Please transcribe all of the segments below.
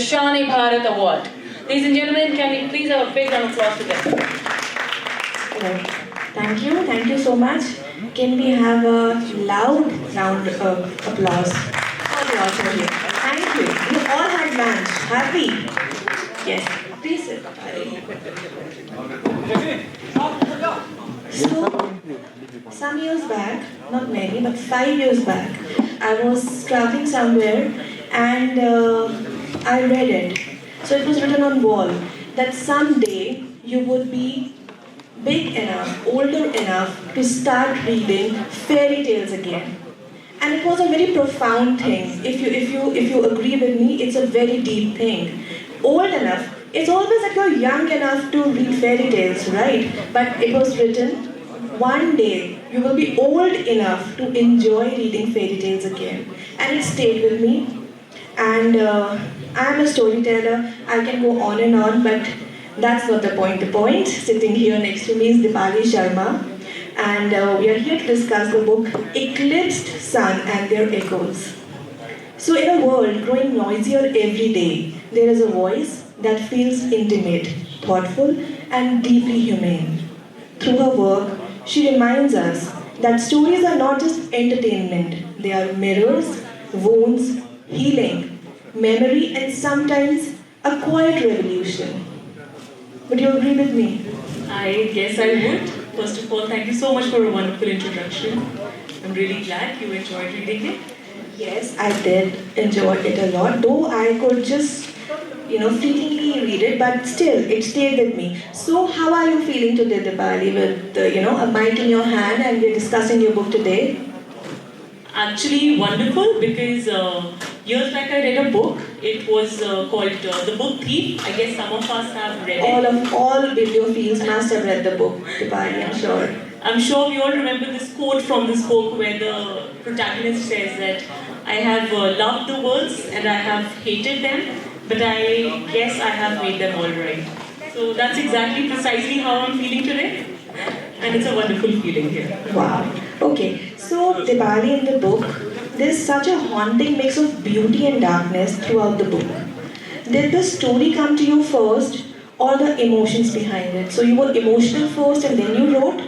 Shani Bharat Award. Ladies and gentlemen, can we please have a big round of applause for them? Thank you so much. Can we have a loud round of applause for the author here? Thank you. You all had lunch. Happy? Yes. Please sit. So, some years back, not many, but 5 years back, I was traveling somewhere and I read it. So it was written on wall that someday you would be big enough, older enough to start reading fairy tales again. And it was a very profound thing. If you agree with me, it's a very deep thing. Old enough. It's always like you're young enough to read fairy tales, right? But it was written, one day you will be old enough to enjoy reading fairy tales again. And it stayed with me. And I'm a storyteller. I can go on, but that's not the point. The point, sitting here next to me, is Dipali Sharma. And we are here to discuss the book Eclipsed Sun and Their Echoes. So in a world growing noisier every day, there is a voice that feels intimate, thoughtful, and deeply humane. Through her work, she reminds us that stories are not just entertainment, they are mirrors, wounds, healing, memory, and sometimes a quiet revolution. Would you agree with me? I guess I would. First of all, thank you so much for a wonderful introduction. I'm really glad you enjoyed reading it. Yes, I did enjoy it a lot, though I could just, fleetingly read it, but still, it stayed with me. So, how are you feeling today, Dipali, with, a mic in your hand and we're discussing your book today? Actually, wonderful because years back I read a book. It was called The Book Thief. I guess some of us have read it. All bibliophiles must have read the book, Dipali, I'm sure. I'm sure we all remember this quote from this book where the protagonist says that I have loved the words and I have hated them, but I guess I have made them all right. So that's exactly precisely how I'm feeling today. And it's a wonderful feeling here. Wow. Okay, so Dipali, in the book, there's such a haunting mix of beauty and darkness throughout the book. Did the story come to you first or the emotions behind it? So you were emotional first and then you wrote?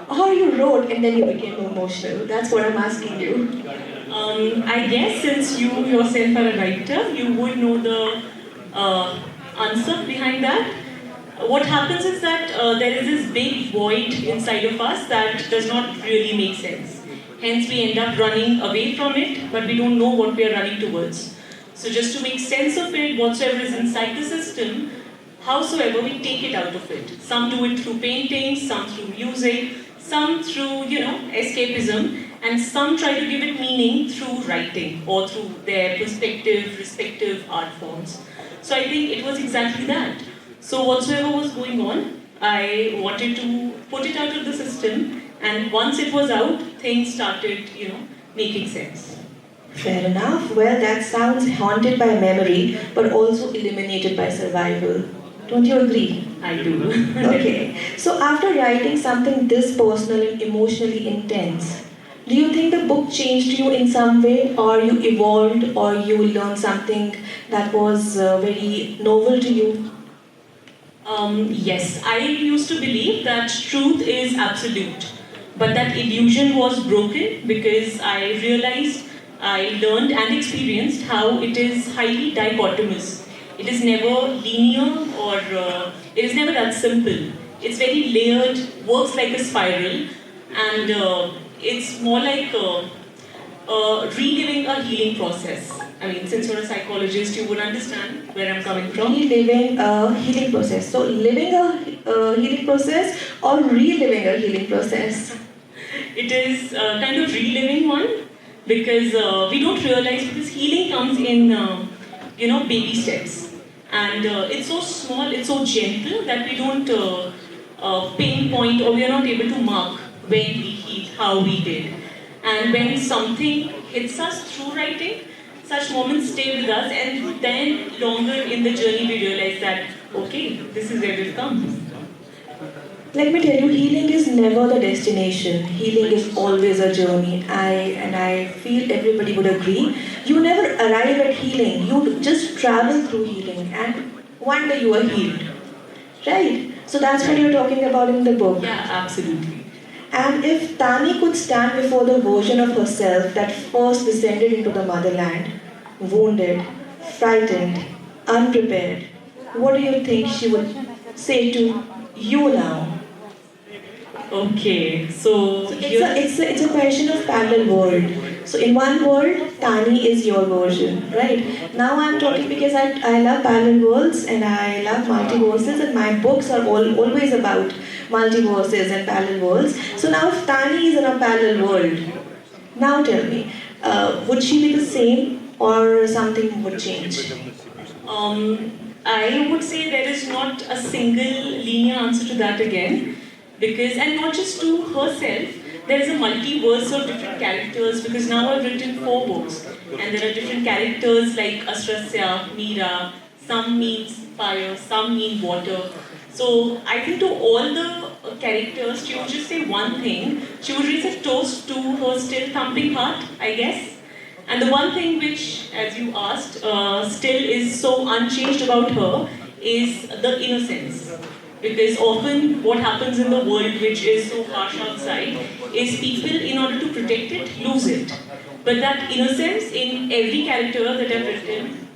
Or you wrote and then you became emotional? That's what I'm asking you. I guess since you yourself are a writer, you would know the answer behind that. What happens is that there is this big void inside of us that does not really make sense. Hence we end up running away from it, but we don't know what we are running towards. So just to make sense of it, whatsoever is inside the system, howsoever we take it out of it. Some do it through painting, some through music, some through, escapism, and some try to give it meaning through writing or through their respective art forms. So I think it was exactly that. So whatsoever was going on, I wanted to put it out of the system, and once it was out, things started, making sense. Fair enough. Well, that sounds haunted by memory, but also illuminated by survival. Don't you agree? I do. Okay. So after writing something this personal and emotionally intense, do you think the book changed you in some way, or you evolved, or you learned something that was very novel to you? Yes, I used to believe that truth is absolute, but that illusion was broken because I realized, I learned and experienced how it is highly dichotomous. It is never linear or it is never that simple. It's very layered, works like a spiral, and it's more like reliving a healing process. I mean, since you're a psychologist, you would understand where I'm coming from. Reliving a healing process. So, living a healing process or reliving a healing process? It is kind of reliving one because we don't realize because healing comes in, baby steps. And it's so small, it's so gentle that we don't pinpoint or we are not able to mark when we healed, how we did. And when something hits us through writing, such moments stay with us, and then longer in the journey we realize that, okay, this is where we've come. Let me tell you, healing is never the destination. Healing is always a journey. I feel everybody would agree. You never arrive at healing. You just travel through healing, and one day you are healed. Right? So that's what you're talking about in the book. Yeah, absolutely. And if Tani could stand before the version of herself that first descended into the motherland, wounded, frightened, unprepared, what do you think she would say to you now? Okay, so It's a question of parallel world. So in one world, Tani is your version, right? Now I'm talking because I love parallel worlds and I love multiverses, and my books are always about multiverses and parallel worlds. So now if Tani is in a parallel world, now tell me, would she be the same or something would change? I would say there is not a single linear answer to that again, because, and not just to herself, there is a multiverse of different characters, because now I've written 4 books and there are different characters like Asrasya, Meera, some means fire, some mean water. So I think to all the characters, she would just say one thing. She would raise a toast to her still thumping heart, I guess. And the one thing which, as you asked, still is so unchanged about her is the innocence. Because often what happens in the world, which is so harsh outside, is people, in order to protect it, lose it. But that innocence in every character that I've written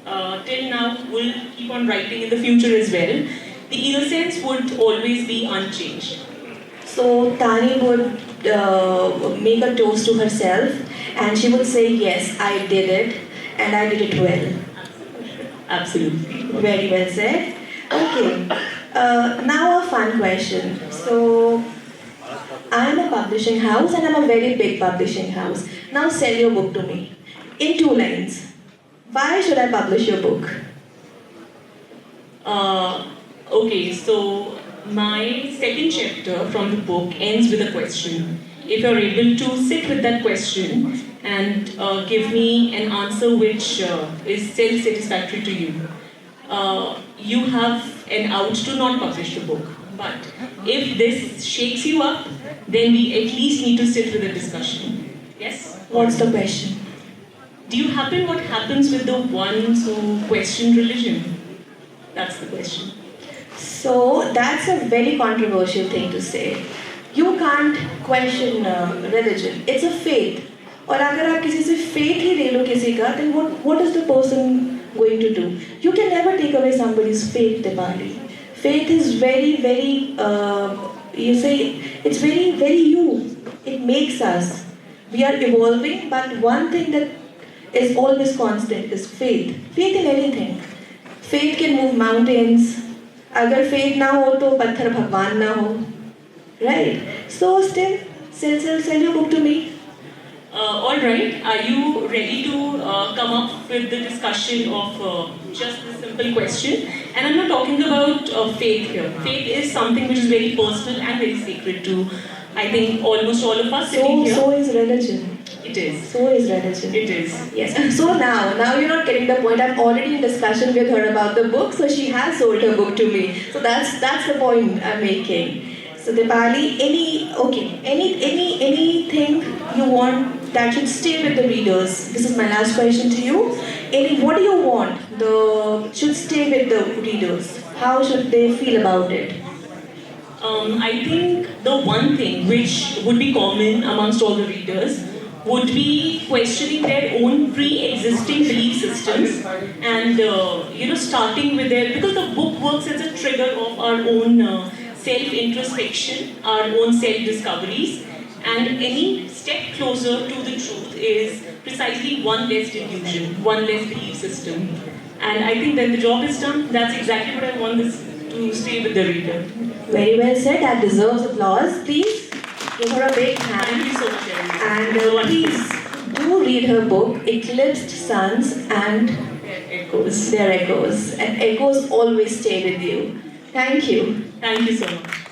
till now, will keep on writing in the future as well. The innocence would always be unchanged. So Tani would make a toast to herself and she would say, yes, I did it and I did it well. Absolutely. Very well said. Okay, now a fun question. So, I'm a publishing house and I'm a very big publishing house. Now sell your book to me. In 2 lines. Why should I publish your book? Okay, so my second chapter from the book ends with a question. If you're able to sit with that question and give me an answer which is self-satisfactory to you, you have an out to not publish the book. But if this shakes you up, then we at least need to sit with a discussion. Yes? What's the question? Do you happen what happens with the ones who question religion? That's the question. So, that's a very controversial thing to say. You can't question religion. It's a faith. और अगर आप किसी से faith ही ले लो किसी का, then what is the person going to do? You can never take away somebody's faith, Dipali. Faith is very, very, you say, it's very, very you. It makes us. We are evolving, but one thing that is always constant is faith. Faith in anything. Faith can move mountains. अगर faith ना हो तो पत्थर भगवान ना हो. Right? So still, sell your book to me. All right. Are you ready to come up with the discussion of just this simple question? And I'm not talking about faith here. Faith is something which is very personal and very sacred to, I think, almost all of us sitting here. So is religion. It is. So is religion. It is. Yes. So now you're not getting the point. I'm already in discussion with her about the book, so she has sold her book to me. So that's the point I'm making. So Dipali, anything you want that should stay with the readers? This is my last question to you. What do you want should stay with the readers? How should they feel about it? I think the one thing which would be common amongst all the readers would be questioning their own pre-existing belief systems and starting with because the book works as a trigger of our own self-introspection, our own self-discoveries, and any step closer to the truth is precisely one less delusion, one less belief system. And I think when the job is done, that's exactly what I want this to stay with the reader. Very well said. That deserves applause. Please give her a big hand. Thank you so much, Erin. And please do read her book, Eclipsed Suns and Echoes. Their Echoes. And echoes always stay with you. Thank you. Thank you so much.